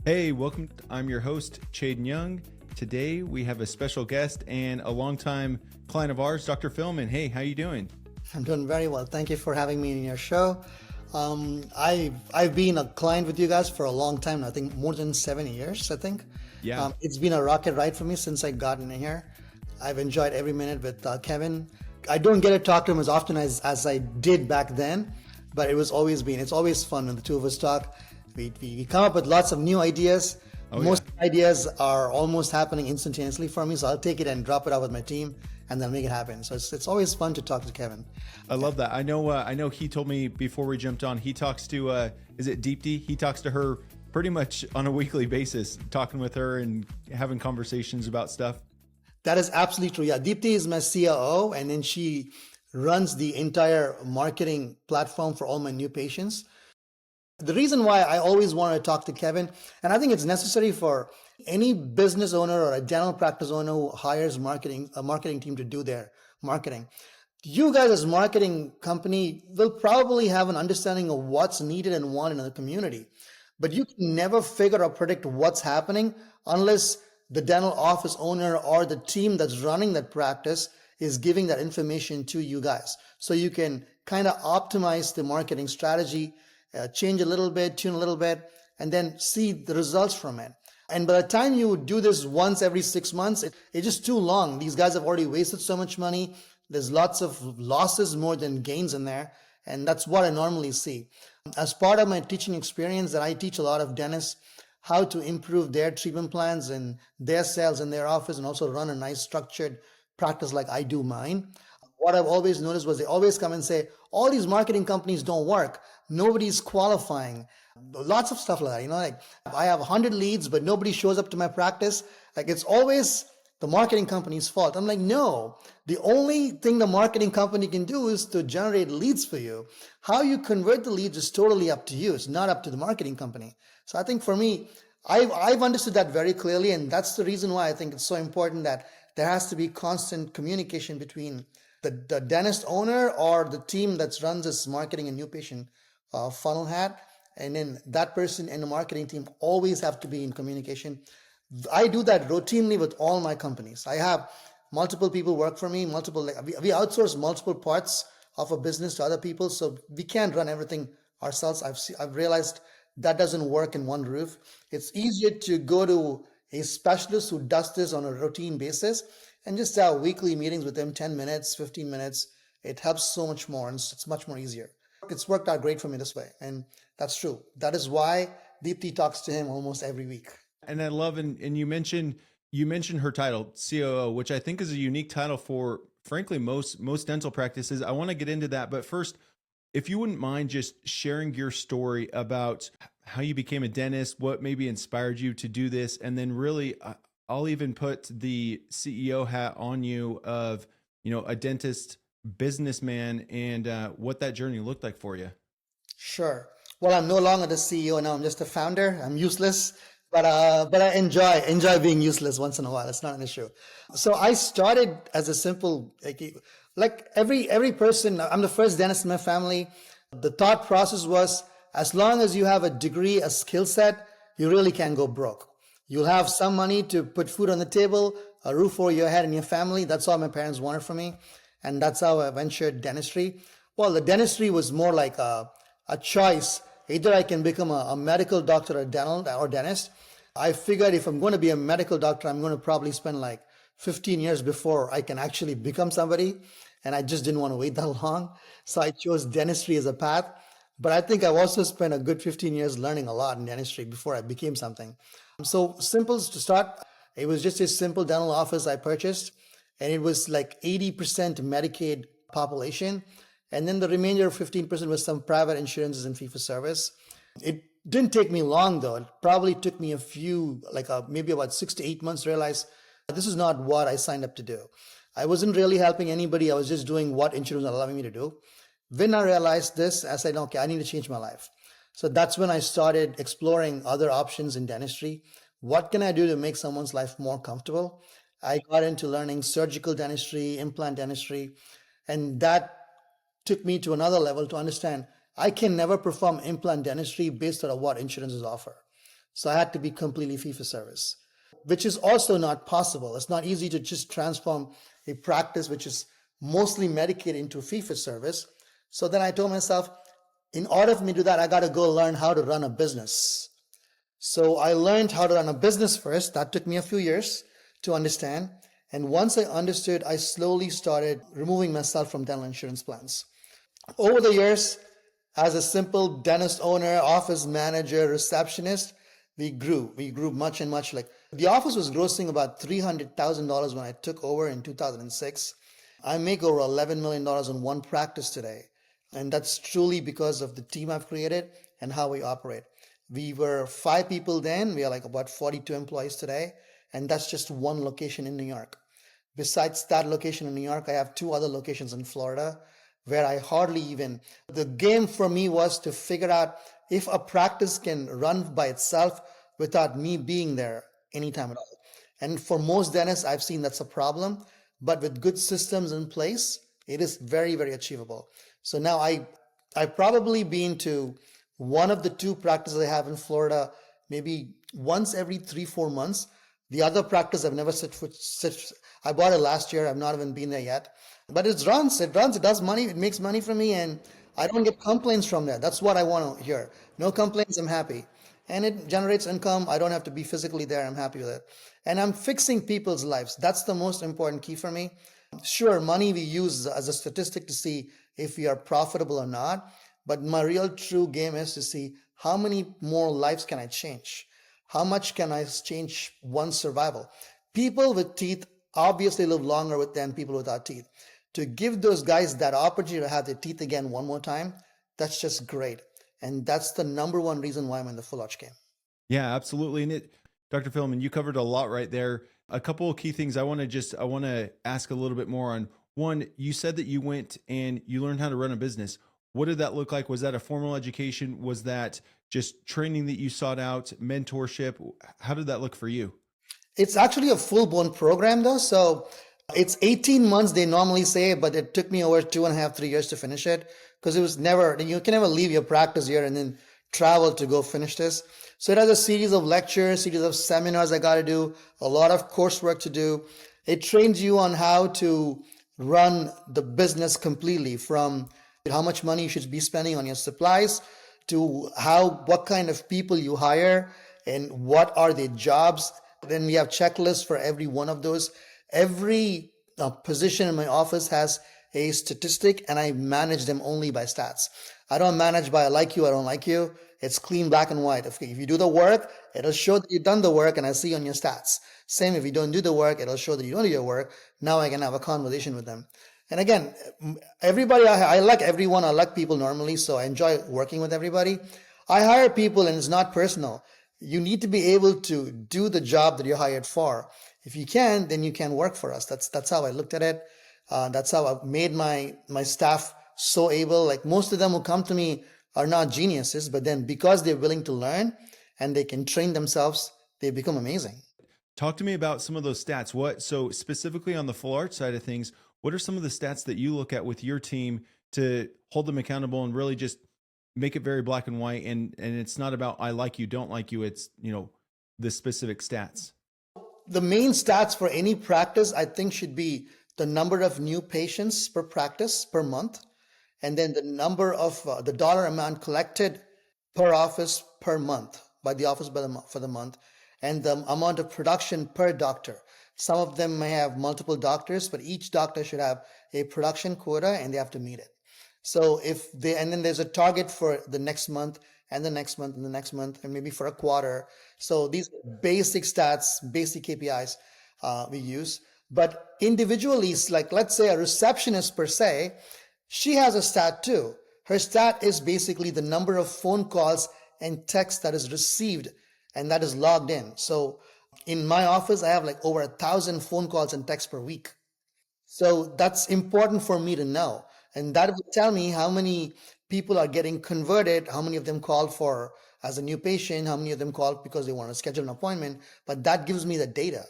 Hey, welcome. I'm your host, Chaden Young. Today we have a special guest and a longtime client of ours, Dr. Philomin. Hey, how you doing? I'm doing very well. Thank you for having me in your show. I've been a client with you guys for a long time now. I think more than 7 years. I think. Yeah. It's been a rocket ride for me since I got in here. I've enjoyed every minute with Kevin. I don't get to talk to him as often as I did back then, but it's always fun when the two of us talk. We come up with lots of new ideas. Most ideas are almost happening instantaneously for me, so I'll take it and drop it out with my team and then make it happen. So it's always fun to talk to Kevin. I love that. I know he told me before we jumped on, he talks to, is it Deepti? He talks to her pretty much on a weekly basis, talking with her and having conversations about stuff. That is absolutely true. Yeah, Deepti is my COO, and then she runs the entire marketing platform for all my new patients. The reason why I always wanted to talk to Kevin, and I think it's necessary for any business owner or a dental practice owner who hires a marketing team to do their marketing. You guys as marketing company will probably have an understanding of what's needed and wanted in the community, but you can never figure or predict what's happening unless the dental office owner or the team that's running that practice is giving that information to you guys. So you can kind of optimize the marketing strategy, change a little bit, tune a little bit, and then see the results from it. And by the time you do this once every 6 months, it's just too long. These guys have already wasted so much money. There's lots of losses more than gains in there. And that's what I normally see. As part of my teaching experience, that I teach a lot of dentists how to improve their treatment plans and their sales in their office and also run a nice structured practice like I do mine. What I've always noticed was they always come and say, all these marketing companies don't work. Nobody's qualifying. Lots of stuff like that. Like I have 100 leads, but nobody shows up to my practice. Like it's always the marketing company's fault. I'm like, no, the only thing the marketing company can do is to generate leads for you. How you convert the leads is totally up to you. It's not up to the marketing company. So I think for me, I've understood that very clearly. And that's the reason why I think it's so important that there has to be constant communication between the dentist owner or the team that runs this marketing and new patient funnel hat. And then that person and the marketing team always have to be in communication. I do that routinely with all my companies. I have multiple people work for me, we outsource multiple parts of a business to other people. So we can't run everything ourselves. I've realized that doesn't work in one roof. It's easier to go to a specialist who does this on a routine basis and just have weekly meetings with them, 10 minutes, 15 minutes. It helps so much more and it's much more easier. It's worked out great for me this way. And that's true. That is why Deepti talks to him almost every week. And I love, and you mentioned her title, COO, which I think is a unique title for, frankly, most dental practices. I want to get into that. But first, if you wouldn't mind just sharing your story about how you became a dentist, what maybe inspired you to do this, and then really, I'll even put the CEO hat on you of, a dentist businessman and what that journey looked like for you. Sure. Well, I'm no longer the CEO now. I'm just a founder. I'm useless, but I enjoy being useless once in a while. It's not an issue. So I started as a simple, like every person. I'm the first dentist in my family. The thought process was, as long as you have a degree, a skill set, you really can't go broke. You'll have some money to put food on the table, a roof over your head and your family. That's all my parents wanted for me. And that's how I ventured dentistry. Well, the dentistry was more like a choice. Either I can become a medical doctor or dentist. I figured if I'm going to be a medical doctor, I'm going to probably spend like 15 years before I can actually become somebody. And I just didn't want to wait that long. So I chose dentistry as a path. But I think I've also spent a good 15 years learning a lot in dentistry before I became something. So simple to start. It was just a simple dental office I purchased. And it was like 80% Medicaid population. And then the remainder 15% was some private insurances and fee-for-service. It didn't take me long though. It probably took me maybe about 6 to 8 months to realize this is not what I signed up to do. I wasn't really helping anybody. I was just doing what insurance was allowing me to do. When I realized this, I said, okay, I need to change my life. So that's when I started exploring other options in dentistry. What can I do to make someone's life more comfortable? I got into learning surgical dentistry, implant dentistry, and that took me to another level to understand I can never perform implant dentistry based on what insurances offer. So I had to be completely fee for service, which is also not possible. It's not easy to just transform a practice which is mostly Medicaid into fee for service. So then I told myself, in order for me to do that, I got to go learn how to run a business. So I learned how to run a business first. That took me a few years to understand. And once I understood, I slowly started removing myself from dental insurance plans. Over the years, as a simple dentist owner, office manager, receptionist, we grew. We grew much and much. Like the office was grossing about $300,000 when I took over in 2006. I make over $11 million in one practice today. And that's truly because of the team I've created and how we operate. We were 5 people then. We are like about 42 employees today. And that's just one location in New York. Besides that location in New York, I have 2 other locations in Florida where I hardly even, the game for me was to figure out if a practice can run by itself without me being there anytime at all. And for most dentists, I've seen that's a problem, but with good systems in place, it is very, very achievable. So now I've probably been to one of the 2 practices I have in Florida, maybe once every 3-4 months. The other practice I've never set foot. I bought it last year. I've not even been there yet. But it runs, it does money, it makes money for me, and I don't get complaints from that. That's what I want to hear. No complaints, I'm happy. And it generates income. I don't have to be physically there. I'm happy with it. And I'm fixing people's lives. That's the most important key for me. Sure, money we use as a statistic to see if we are profitable or not. But my real true game is to see how many more lives can I change? How much can I change one's survival? People with teeth obviously live longer than people without teeth. To give those guys that opportunity to have their teeth again one more time, that's just great. And that's the number one reason why I'm in the full arch game. Yeah, absolutely. And Dr. Philomin, you covered a lot right there. A couple of key things I want to ask a little bit more on. One, you said that you went and you learned how to run a business. What did that look like? Was that a formal education? Was that just training that you sought out, mentorship? How did that look for you? It's actually a full-blown program though. So it's 18 months, they normally say, but it took me over 2.5, 3 years to finish it because it was never, you can never leave your practice here and then travel to go finish this. So it has a series of lectures, series of seminars I got to do, a lot of coursework to do. It trains you on how to run the business completely, from how much money you should be spending on your supplies to what kind of people you hire and what are their jobs. Then we have checklists for every one of those. Every position in my office has a statistic, and I manage them only by stats. I don't manage by I like you, I don't like you. It's clean black and white. If you do the work, it'll show that you've done the work, and I see on your stats. Same if you don't do the work, it'll show that you don't do your work. Now I can have a conversation with them. And again, everybody, I like everyone. I like people normally, so I enjoy working with everybody. I hire people, and it's not personal. You need to be able to do the job that you're hired for. If you can, then you can work for us. That's how I looked at it. That's how I've made my staff so able. Like most of them who come to me are not geniuses, but then because they're willing to learn and they can train themselves, they become amazing. Talk to me about some of those stats. So specifically on the full arch side of things, what are some of the stats that you look at with your team to hold them accountable and really just make it very black and white? And it's not about I like you, don't like you. It's, the specific stats. The main stats for any practice, I think, should be the number of new patients per practice per month, and then the number of the dollar amount collected per office per month by the office for the month, and the amount of production per doctor. Some of them may have multiple doctors, but each doctor should have a production quota and they have to meet it. So and then there's a target for the next month and the next month and the next month, and maybe for a quarter. So these basic stats, basic KPIs we use. But individually, like let's say a receptionist per se, she has a stat too. Her stat is basically the number of phone calls and texts that is received and that is logged in. So in my office, I have like over 1,000 phone calls and texts per week. So that's important for me to know. And that will tell me how many people are getting converted, how many of them call for as a new patient, how many of them call because they want to schedule an appointment, but that gives me the data.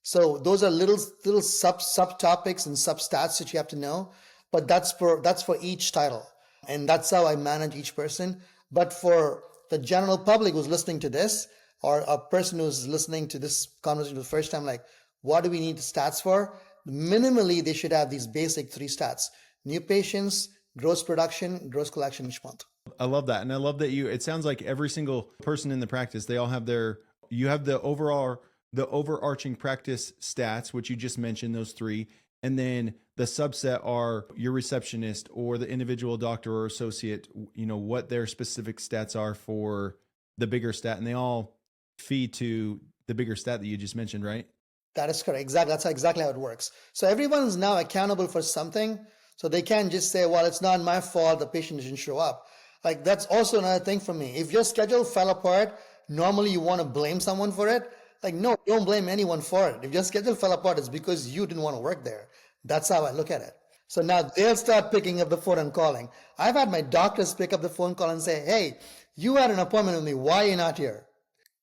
So those are little subtopics and substats that you have to know, but that's for each title. And that's how I manage each person. But for the general public who's listening to this, or a person who's listening to this conversation for the first time, like, what do we need the stats for? Minimally, they should have these basic 3 stats: new patients, gross production, gross collection each month. I love that. And I love that it sounds like every single person in the practice, they all have you have the overarching practice stats, which you just mentioned, those 3. And then the subset are your receptionist or the individual doctor or associate, what their specific stats are for the bigger stat. And they all feed to the bigger stat that you just mentioned, right? That is correct. Exactly. That's exactly how it works. So everyone's now accountable for something. So they can't just say, well, it's not my fault, the patient didn't show up. Like, that's also another thing for me. If your schedule fell apart, normally you want to blame someone for it. Like, no, don't blame anyone for it. If your schedule fell apart, it's because you didn't want to work there. That's how I look at it. So now they'll start picking up the phone and calling. I've had my doctors pick up the phone call and say, hey, you had an appointment with me. Why are you not here?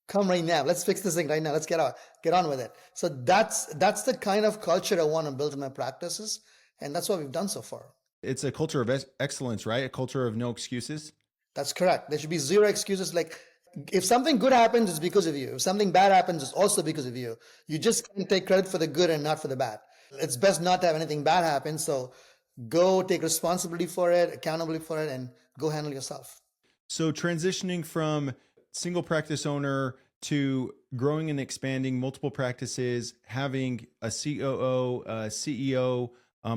Come right now. Let's fix this thing right now. Let's get on with it. So that's the kind of culture I want to build in my practices. And that's what we've done so far. It's a culture of excellence, right? A culture of no excuses. That's correct. There should be 0 excuses. Like, if something good happens, it's because of you. If something bad happens, it's also because of you. You just can't take credit for the good and not for the bad. It's best not to have anything bad happen. So go take responsibility for it, accountability for it, and go handle yourself. So transitioning from single practice owner to growing and expanding multiple practices, having a COO, a CEO,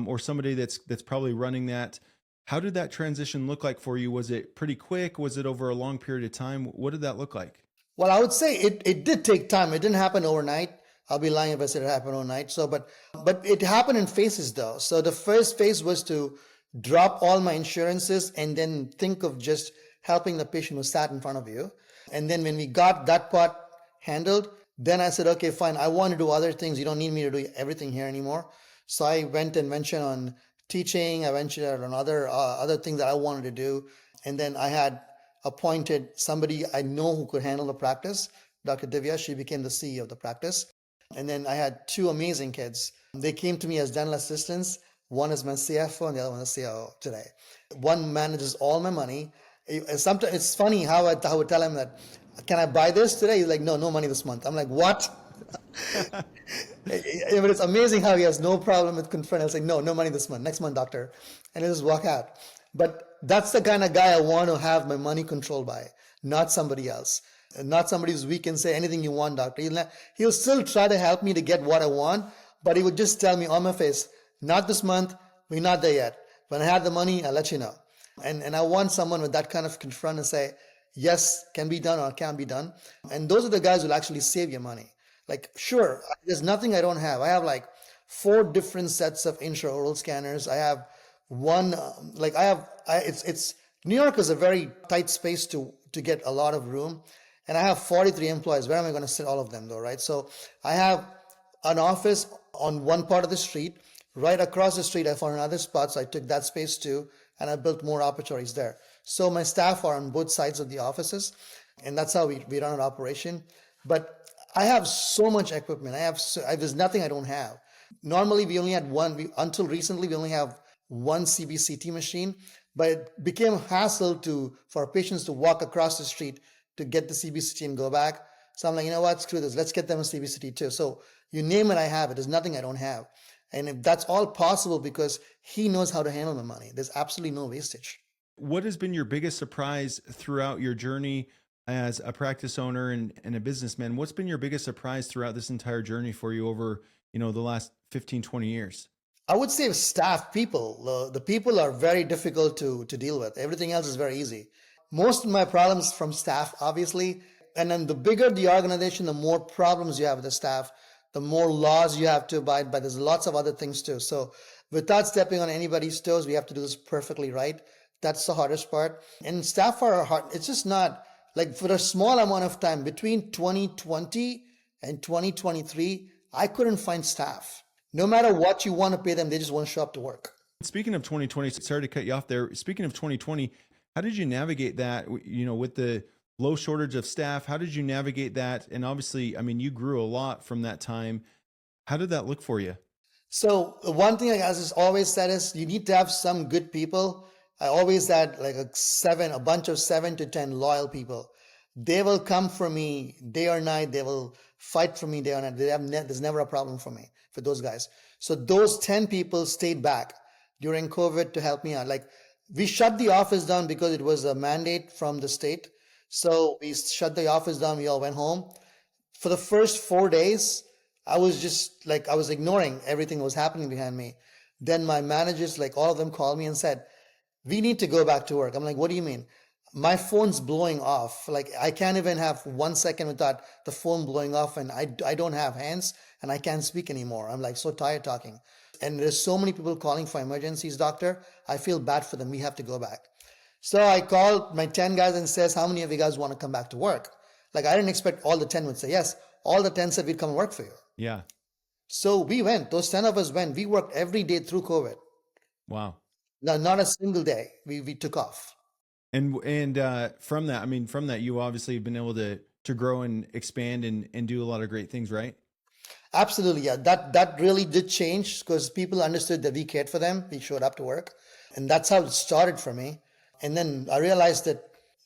or somebody that's probably running that. How did that transition look like for you? Was it pretty quick? Was it over a long period of time? What did that look like? Well, I would say it did take time. It didn't happen overnight. I'll be lying if I said it happened overnight. So, but it happened in phases though. So the first phase was to drop all my insurances and then think of just helping the patient who sat in front of you. And then when we got that part handled, then I said, okay, fine. I want to do other things. You don't need me to do everything here anymore. So I went and ventured on teaching. I ventured on other things that I wanted to do. And then I had appointed somebody I know who could handle the practice, Dr. Divya. She became the CEO of the practice. And then I had 2 amazing kids. They came to me as dental assistants. One is my CFO and the other one is COO today. One manages all my money. Sometimes it's funny how I would tell him that, can I buy this today? He's like, no money this month. I'm like, what? But it's amazing how he has no problem with confront. I'll say, no money this month. Next month, doctor. And he'll just walk out. But that's the kind of guy I want to have my money controlled by, not somebody else. Not somebody who's weak and say anything you want, doctor. He'll still try to help me to get what I want, but he would just tell me on my face, not this month, we're not there yet. When I have the money, I'll let you know. And I want someone with that kind of confront and say, yes, can be done or can be done. And those are the guys who'll actually save your money. Like, sure, there's nothing I don't have. I have like 4 different sets of intraoral scanners. I have one, New York is a very tight space to get a lot of room. And I have 43 employees. Where am I going to sit all of them though, right? So I have an office on one part of the street. Right across the street, I found another spot. So I took that space too, and I built more opportunities there. So my staff are on both sides of the offices, and that's how we run an operation. But I have so much equipment. There's nothing I don't have. Normally, we only had one. Until recently, we only have one CBCT machine, but it became a hassle for patients to walk across the street to get the CBCT and go back. So I'm like, you know what, screw this. Let's get them a CBCT too. So you name it, I have it. There's nothing I don't have. And if that's all possible because he knows how to handle the money. There's absolutely no wastage. What has been your biggest surprise throughout your journey as a practice owner and a businessman? What's been your biggest surprise throughout this entire journey for you over, the last 15, 20 years? I would say staff people. The people are very difficult to deal with. Everything else is very easy. Most of my problems from staff, obviously. And then the bigger the organization, the more problems you have with the staff, the more laws you have to abide by. There's lots of other things too. So without stepping on anybody's toes, we have to do this perfectly right. That's the hardest part. And staff are hard. It's just not like for a small amount of time between 2020 and 2023, I couldn't find staff. No matter what you want to pay them, they just won't show up to work. Speaking of 2020, sorry to cut you off there. Speaking of 2020, how did you navigate that, with the low shortage of staff? How did you navigate that? And obviously, you grew a lot from that time. How did that look for you? So the one thing I guys always said is you need to have some good people. I always had like a bunch of 7 to 10 loyal people. They will come for me day or night. They will fight for me day or night. There's never a problem for me, for those guys. So those 10 people stayed back during COVID to help me out. Like, we shut the office down because it was a mandate from the state. So we shut the office down. We all went home. For the first 4 days, I was just like, I was ignoring everything that was happening behind me. Then my managers, like all of them, called me and said, we need to go back to work. I'm like, what do you mean? My phone's blowing off. Like, I can't even have 1 second without the phone blowing off, and I don't have hands and I can't speak anymore. I'm like so tired talking. And there's so many people calling for emergencies, doctor. I feel bad for them. We have to go back. So I called my 10 guys and says, how many of you guys want to come back to work? Like, I didn't expect all the 10 would say yes. All the 10 said we'd come and work for you. Yeah. So we went. Those 10 of us went. We worked every day through COVID. Wow. No, not a single day. We took off. And from that, I mean, from that, you obviously have been able to grow and expand and do a lot of great things, right? Absolutely, yeah. That really did change because people understood that we cared for them. We showed up to work, and that's how it started for me. And then I realized that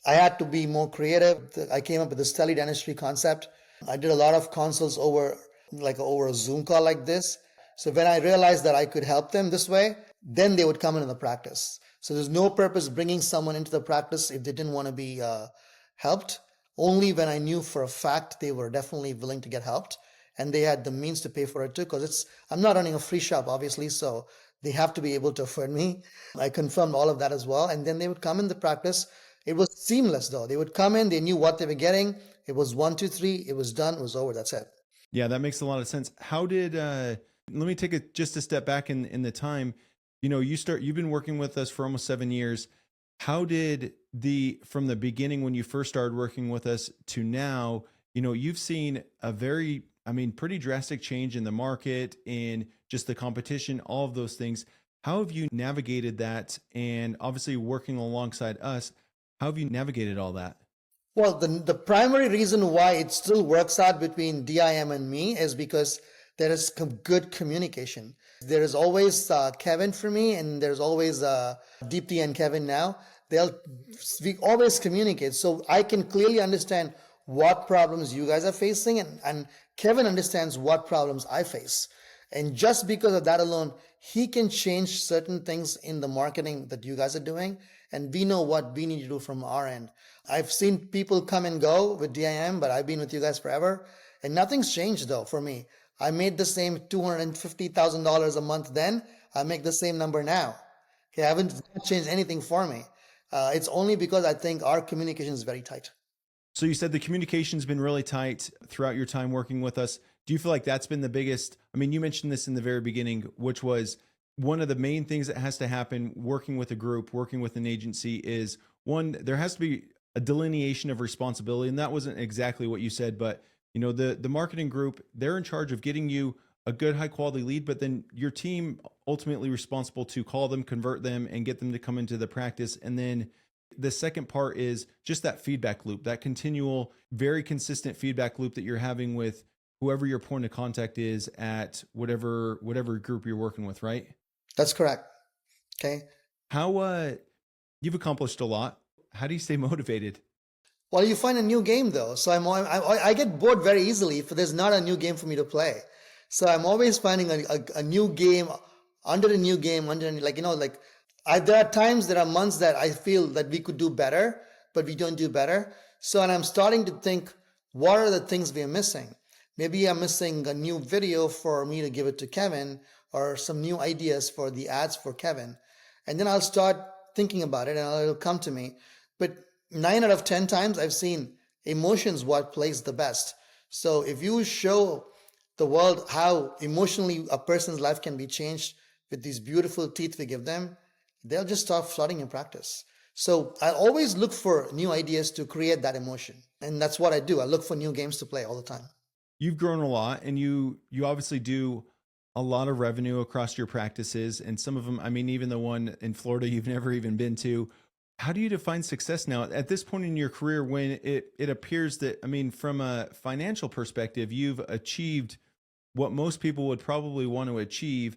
I had to be more creative. I came up with this teledentistry concept. I did a lot of consults over a Zoom call like this. So when I realized that I could help them this way, then they would come into the practice. So there's no purpose bringing someone into the practice if they didn't want to be helped. Only when I knew for a fact they were definitely willing to get helped and they had the means to pay for it too. Because I'm not running a free shop, obviously, so they have to be able to afford me. I confirmed all of that as well. And then they would come in the practice. It was seamless though. They would come in, they knew what they were getting. It was 1, 2, 3, it was done, it was over, that's it. Yeah, that makes a lot of sense. How did let me take just a step back in the time. You know, you've been working with us for almost 7 years. How did from the beginning when you first started working with us to now, you know, you've seen a pretty drastic change in the market, in just the competition, all of those things. How have you navigated that? And obviously working alongside us, how have you navigated all that? Well, the primary reason why it still works out between DIM and me is because there is good communication. There is always Kevin for me, and there's always Deepti and Kevin now. We always communicate, so I can clearly understand what problems you guys are facing, and Kevin understands what problems I face. And just because of that alone, he can change certain things in the marketing that you guys are doing, and we know what we need to do from our end. I've seen people come and go with DIM, but I've been with you guys forever, and nothing's changed though for me. I made the same $250,000 a month then. I make the same number now. Okay, I haven't changed anything for me. It's only because I think our communication is very tight. So you said the communication's been really tight throughout your time working with us. Do you feel like that's been the biggest? I mean, you mentioned this in the very beginning, which was one of the main things that has to happen working with a group, working with an agency is, one, there has to be a delineation of responsibility. And that wasn't exactly what you said, but you know, the marketing group, they're in charge of getting you a good high quality lead, but then your team ultimately responsible to call them, convert them, and get them to come into the practice. And then the second part is just that feedback loop, that continual, very consistent feedback loop that you're having with whoever your point of contact is at whatever group you're working with, right? That's correct. Okay. How you've accomplished a lot. How do you stay motivated? Well, you find a new game though. So I get bored very easily if there's not a new game for me to play. So I'm always finding a new game under a new game, there are times, there are months that I feel that we could do better, but we don't do better. So, and I'm starting to think, what are the things we are missing? Maybe I'm missing a new video for me to give it to Kevin, or some new ideas for the ads for Kevin. And then I'll start thinking about it and it'll come to me. But 9 out of 10 times I've seen emotions what plays the best. So if you show the world how emotionally a person's life can be changed with these beautiful teeth we give them, they'll just start flooding in practice. So I always look for new ideas to create that emotion. And that's what I do. I look for new games to play all the time. You've grown a lot, and you obviously do a lot of revenue across your practices. And some of them, I mean, even the one in Florida you've never even been to. How do you define success now at this point in your career when it appears that, I mean, from a financial perspective, you've achieved what most people would probably want to achieve?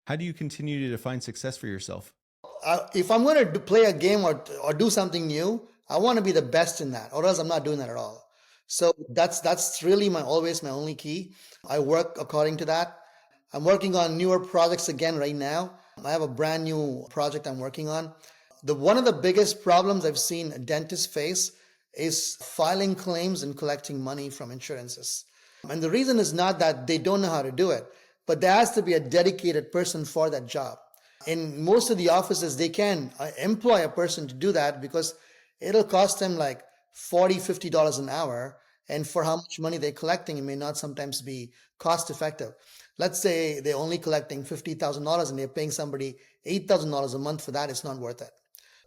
How do you continue to define success for yourself? If I'm going to play a game or do something new, I want to be the best in that, or else I'm not doing that at all. So that's really always my only key. I work according to that. I'm working on newer projects again right now. I have a brand new project I'm working on. The one of the biggest problems I've seen dentists face is filing claims and collecting money from insurances. And the reason is not that they don't know how to do it, but there has to be a dedicated person for that job. In most of the offices, they can employ a person to do that because it'll cost them like $40, $50 an hour. And for how much money they're collecting, it may not sometimes be cost effective. Let's say they're only collecting $50,000 and they're paying somebody $8,000 a month for that. It's not worth it.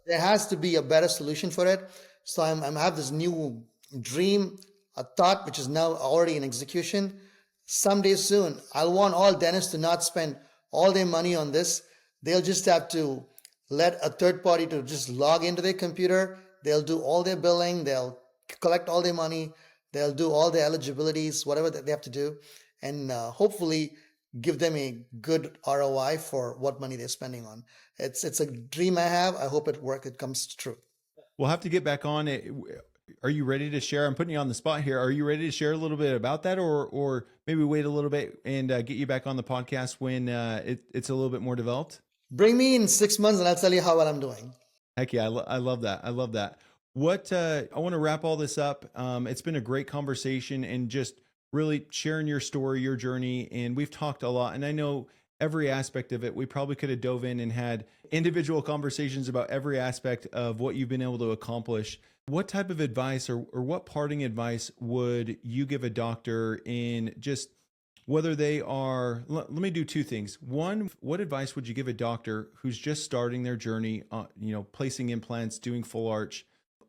There has to be a better solution for it. So I have this new dream, a thought, which is now already in execution. Someday soon, I'll want all dentists to not spend all their money on this. They'll just have to let a third party to just log into their computer. They'll do all their billing. They'll collect all their money. They'll do all their eligibilities, whatever that they have to do, and hopefully give them a good ROI for what money they're spending on. It's a dream I have. I hope it comes true. We'll have to get back on it. Are you ready to share? I'm putting you on the spot here. Are you ready to share a little bit about that, or maybe wait a little bit and get you back on the podcast when it's a little bit more developed? Bring me in 6 months and I'll tell you how well I'm doing. Heck yeah. I love that. I love that. What I want to wrap all this up. It's been a great conversation and just really sharing your story, your journey. And we've talked a lot, and I know every aspect of it. We probably could have dove in and had individual conversations about every aspect of what you've been able to accomplish. What type of advice or what parting advice would you give a doctor in just whether they are, let me do two things. One, what advice would you give a doctor who's just starting their journey, placing implants, doing full arch?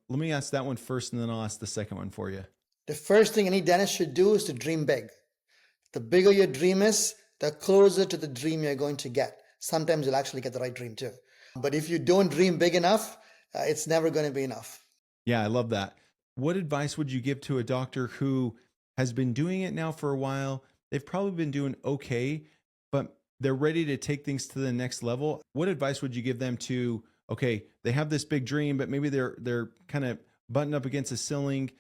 Let me ask that one first, and then I'll ask the second one for you. The first thing any dentist should do is to dream big. The bigger your dream is, the closer to the dream you're going to get. Sometimes you'll actually get the right dream too. But if you don't dream big enough, it's never going to be enough. Yeah, I love that. What advice would you give to a doctor who has been doing it now for a while? They've probably been doing okay, but they're ready to take things to the next level. What advice would you give them to, okay, they have this big dream, but maybe they're kind of buttoned up against a ceiling.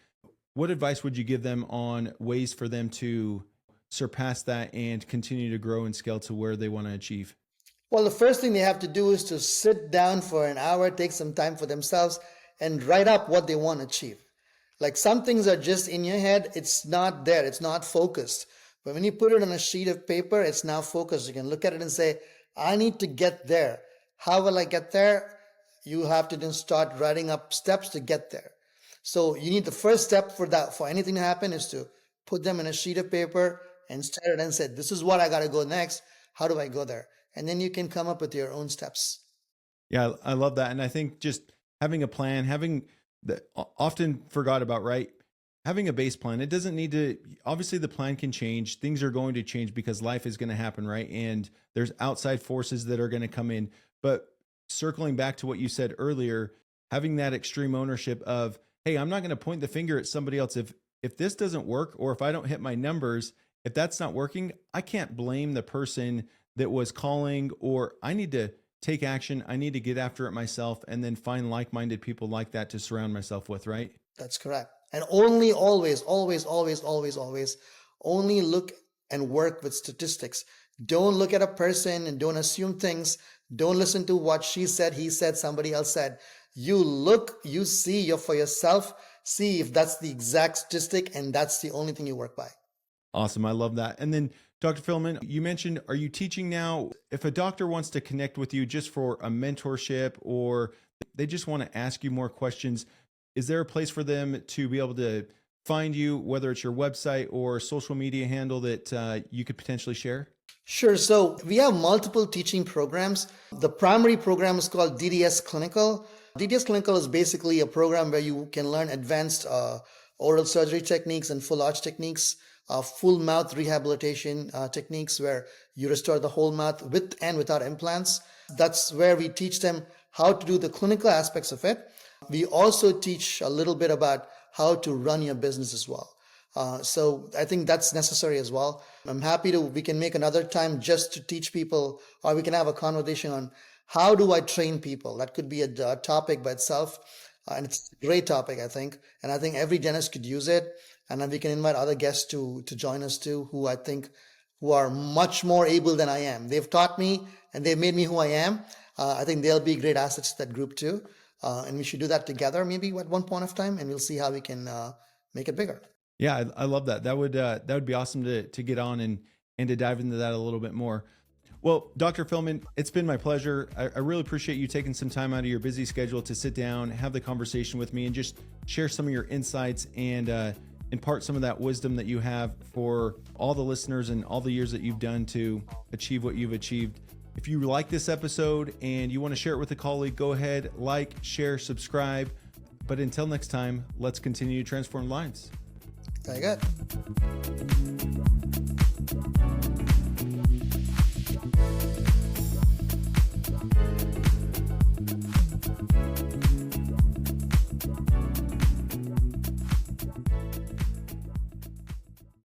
What advice would you give them on ways for them to surpass that and continue to grow and scale to where they want to achieve? Well, the first thing they have to do is to sit down for an hour, take some time for themselves, and write up what they want to achieve. Like some things are just in your head, it's not there, it's not focused. But when you put it on a sheet of paper, it's now focused. You can look at it and say, I need to get there. How will I get there? You have to then start writing up steps to get there. So you need the first step for anything to happen is to put them in a sheet of paper and start it and say, this is what I got to go next. How do I go there? And then you can come up with your own steps. Yeah, I love that. And I think just having a plan, often forgot about, right? Having a base plan, it doesn't need to, obviously the plan can change. Things are going to change because life is going to happen, right? And there's outside forces that are going to come in. But circling back to what you said earlier, having that extreme ownership of, hey, I'm not going to point the finger at somebody else. If this doesn't work, or if I don't hit my numbers, if that's not working, I can't blame the person that was calling, or I need to take action. I need to get after it myself and then find like-minded people like that to surround myself with, right? That's correct. And only always only look and work with statistics. Don't look at a person and don't assume things. Don't listen to what she said, he said, somebody else said. You look, you see for yourself, see if that's the exact statistic, and that's the only thing you work by. Awesome. I love that. And then Dr. Philomin, you mentioned, are you teaching now? If a doctor wants to connect with you just for a mentorship, or they just want to ask you more questions, is there a place for them to be able to find you, whether it's your website or social media handle that you could potentially share? Sure. So we have multiple teaching programs. The primary program is called DDS Clinical. DDS Clinical is basically a program where you can learn advanced oral surgery techniques and full arch techniques, full mouth rehabilitation techniques where you restore the whole mouth with and without implants. That's where we teach them how to do the clinical aspects of it. We also teach a little bit about how to run your business as well. So I think that's necessary as well. I'm happy we can make another time just to teach people, or we can have a conversation on how do I train people. That could be a topic by itself. And it's a great topic, I think. And I think every dentist could use it. And then we can invite other guests to join us too, who I think who are much more able than I am. They've taught me and they've made me who I am. I think they'll be great assets to that group too. And we should do that together maybe at one point of time, and we'll see how we can make it bigger. Yeah, I love that. That would be awesome to get on and to dive into that a little bit more. Well, Dr. Philomin, it's been my pleasure. I really appreciate you taking some time out of your busy schedule to sit down, have the conversation with me, and just share some of your insights and impart some of that wisdom that you have for all the listeners and all the years that you've done to achieve what you've achieved. If you like this episode and you want to share it with a colleague, go ahead, like, share, subscribe. But until next time, let's continue to transform lives. Very good.